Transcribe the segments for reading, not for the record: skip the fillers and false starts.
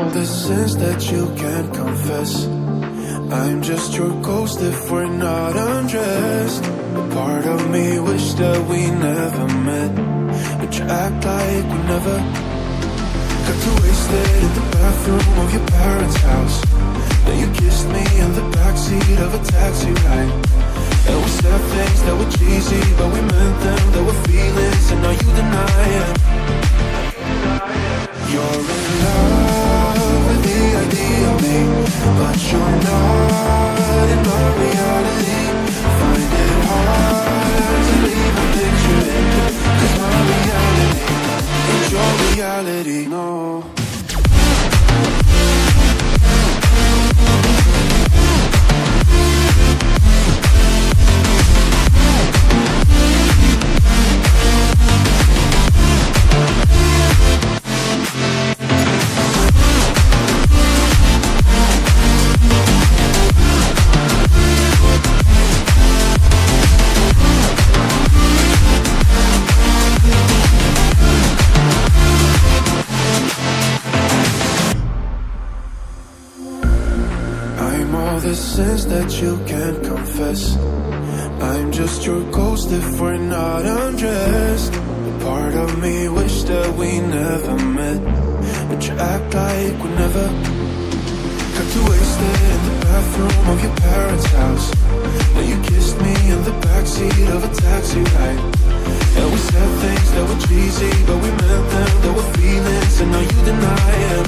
all the sins that you can't confess. I'm just your ghost if we're not undressed. A part of me wish that we never met, but you act like we never. Got too wasted in the bathroom of your parents' house. Then you kissed me in the backseat of a taxi ride. And we said things that were cheesy, but we meant them. There were feelings, and now you deny it. You're in love with the idea of me, but you're not in my reality. Find it hard to leave a picture in, 'cause my reality ain't your reality, no. The sins that you can't confess. I'm just your ghost if we're not undressed. A part of me wish that we never met, but you act like we never. Got too wasted in the bathroom of your parents' house. Then you kissed me in the backseat of a taxi ride. And we said things that were cheesy, but we meant them. There were feelings, and now you deny it.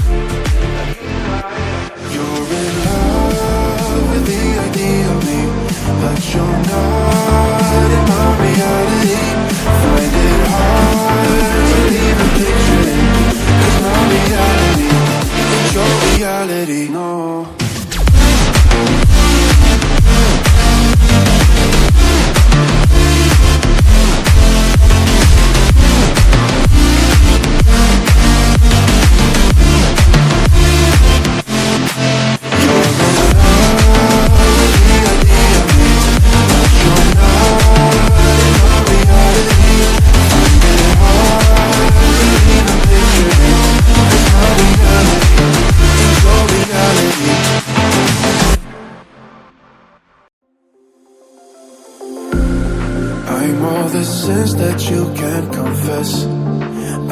You're in love with the idea of me, but you're not in my reality. Find it hard to leave a picture in, 'cause my reality ain't your reality, no. I'm all the sins that you can't confess.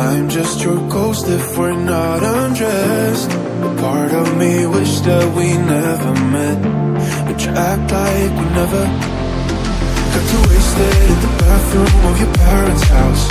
I'm just your ghost if we're not undressed. A part of me wish that we never met, but you act like we never. Got too wasted in the bathroom of your parents' house.